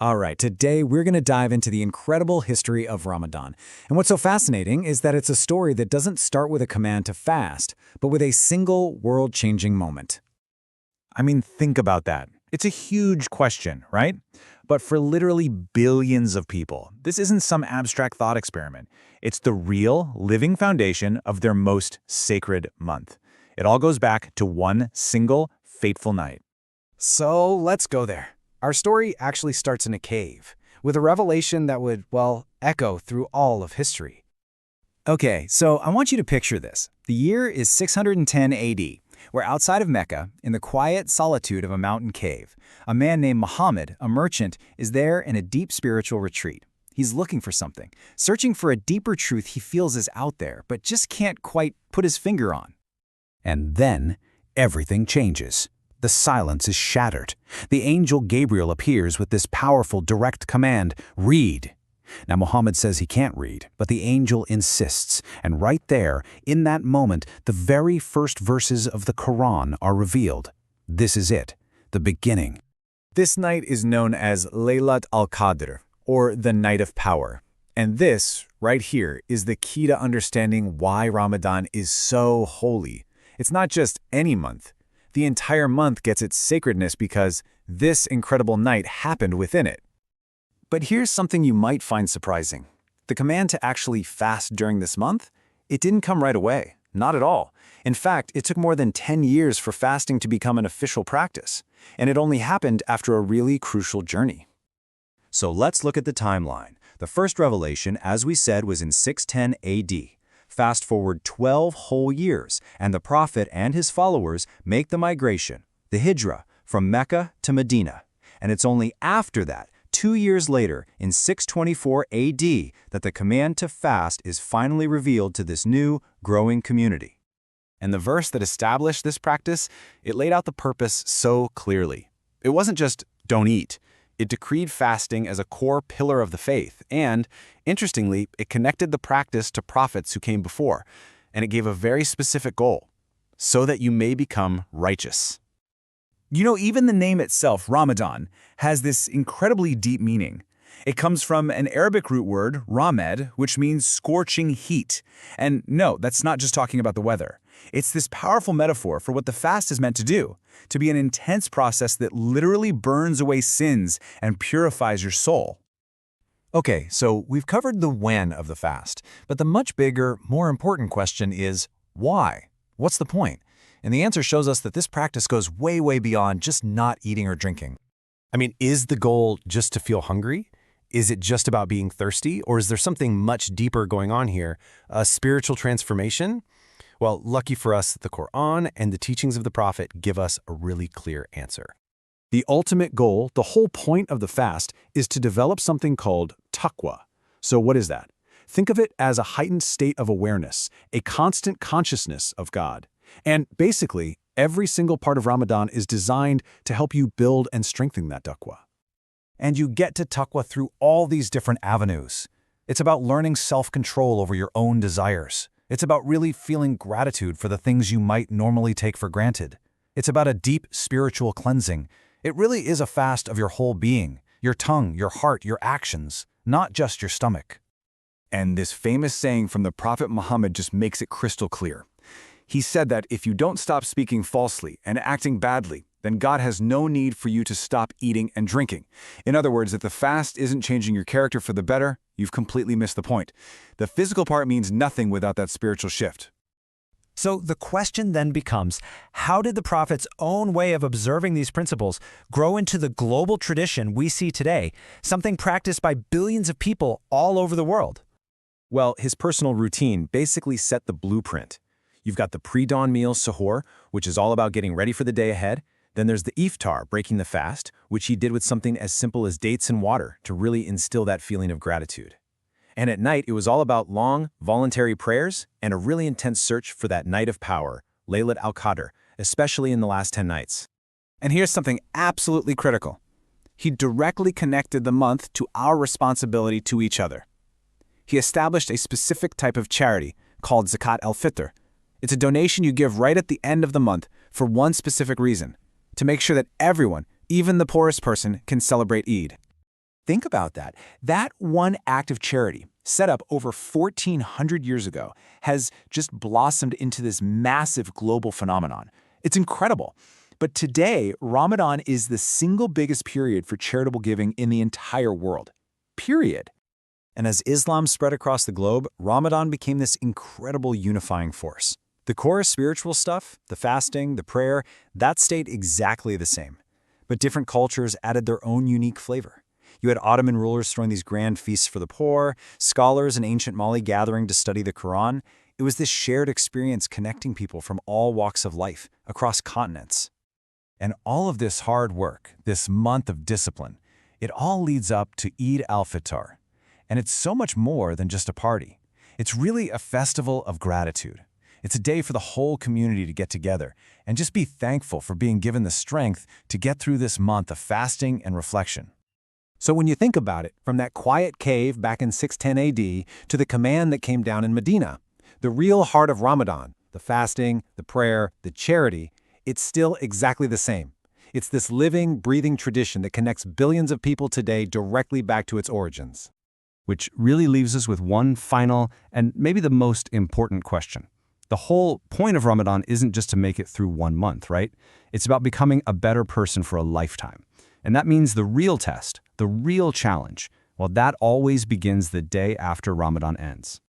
All right, today we're going to dive into the incredible history of Ramadan. And what's so fascinating is that it's a story that doesn't start with a command to fast, but with a single world-changing moment. I mean, think about that. It's a huge question, right? But for literally billions of people, this isn't some abstract thought experiment. It's the real, living foundation of their most sacred month. It all goes back to one single, fateful night. So let's go there. Our story actually starts in a cave, with a revelation that would, well, echo through all of history. Okay, so I want you to picture this. The year is 610 AD. We're outside of Mecca, in the quiet solitude of a mountain cave. A man named Muhammad, a merchant, is there in a deep spiritual retreat. He's looking for something, searching for a deeper truth he feels is out there, but just can't quite put his finger on. And then everything changes. The silence is shattered. The angel Gabriel appears with this powerful direct command, read. Now Muhammad says he can't read, but the angel insists, and right there, in that moment, the very first verses of the Quran are revealed. This is it, the beginning. This night is known as Laylat al-Qadr, or the Night of Power. And this, right here, is the key to understanding why Ramadan is so holy. It's not just any month. The entire month gets its sacredness because this incredible night happened within it. But here's something you might find surprising. The command to actually fast during this month, it didn't come right away, not at all. In fact, it took more than 10 years for fasting to become an official practice, and it only happened after a really crucial journey. So let's look at the timeline. The first revelation, as we said, was in 610 AD. Fast forward 12 whole years, and the Prophet and his followers make the migration, the Hijrah, from Mecca to Medina. And it's only after that, 2 years later, in 624 AD, that the command to fast is finally revealed to this new, growing community. And the verse that established this practice, it laid out the purpose so clearly. It wasn't just, don't eat. It decreed fasting as a core pillar of the faith, and, interestingly, it connected the practice to prophets who came before, and it gave a very specific goal, so that you may become righteous. You know, even the name itself, Ramadan, has this incredibly deep meaning. It comes from an Arabic root word, ramed, which means scorching heat. And no, that's not just talking about the weather. It's this powerful metaphor for what the fast is meant to do, to be an intense process that literally burns away sins and purifies your soul. Okay, so we've covered the when of the fast, but the much bigger, more important question is why? What's the point? And the answer shows us that this practice goes way, way beyond just not eating or drinking. I mean, is the goal just to feel hungry? Is it just about being thirsty? Or is there something much deeper going on here? A spiritual transformation? Well, lucky for us, the Quran and the teachings of the Prophet give us a really clear answer. The ultimate goal, the whole point of the fast, is to develop something called taqwa. So what is that? Think of it as a heightened state of awareness, a constant consciousness of God. And basically, every single part of Ramadan is designed to help you build and strengthen that taqwa. And you get to taqwa through all these different avenues. It's about learning self-control over your own desires. It's about really feeling gratitude for the things you might normally take for granted. It's about a deep spiritual cleansing. It really is a fast of your whole being, your tongue, your heart, your actions, not just your stomach. And this famous saying from the Prophet Muhammad just makes it crystal clear. He said that if you don't stop speaking falsely and acting badly, then God has no need for you to stop eating and drinking. In other words, if the fast isn't changing your character for the better, you've completely missed the point. The physical part means nothing without that spiritual shift. So the question then becomes, how did the Prophet's own way of observing these principles grow into the global tradition we see today, something practiced by billions of people all over the world? Well, his personal routine basically set the blueprint. You've got the pre-dawn meal, suhoor, which is all about getting ready for the day ahead. Then there's the iftar, breaking the fast, which he did with something as simple as dates and water to really instill that feeling of gratitude. And at night, it was all about long, voluntary prayers and a really intense search for that night of power, Laylat al-Qadr, especially in the last 10 nights. And here's something absolutely critical. He directly connected the month to our responsibility to each other. He established a specific type of charity called Zakat al-Fitr. It's a donation you give right at the end of the month for one specific reason, to make sure that everyone, even the poorest person, can celebrate Eid. Think about that. That one act of charity, set up over 1,400 years ago, has just blossomed into this massive global phenomenon. It's incredible. But today, Ramadan is the single biggest period for charitable giving in the entire world. Period. And as Islam spread across the globe, Ramadan became this incredible unifying force. The core spiritual stuff, the fasting, the prayer, that stayed exactly the same. But different cultures added their own unique flavor. You had Ottoman rulers throwing these grand feasts for the poor, scholars in ancient Mali gathering to study the Quran. It was this shared experience connecting people from all walks of life, across continents. And all of this hard work, this month of discipline, it all leads up to Eid al-Fitr. And it's so much more than just a party. It's really a festival of gratitude. It's a day for the whole community to get together and just be thankful for being given the strength to get through this month of fasting and reflection. So when you think about it, from that quiet cave back in 610 AD to the command that came down in Medina, the real heart of Ramadan, the fasting, the prayer, the charity, it's still exactly the same. It's this living, breathing tradition that connects billions of people today directly back to its origins. Which really leaves us with one final and maybe the most important question. The whole point of Ramadan isn't just to make it through one month, right? It's about becoming a better person for a lifetime. And that means the real test, the real challenge, well, that always begins the day after Ramadan ends.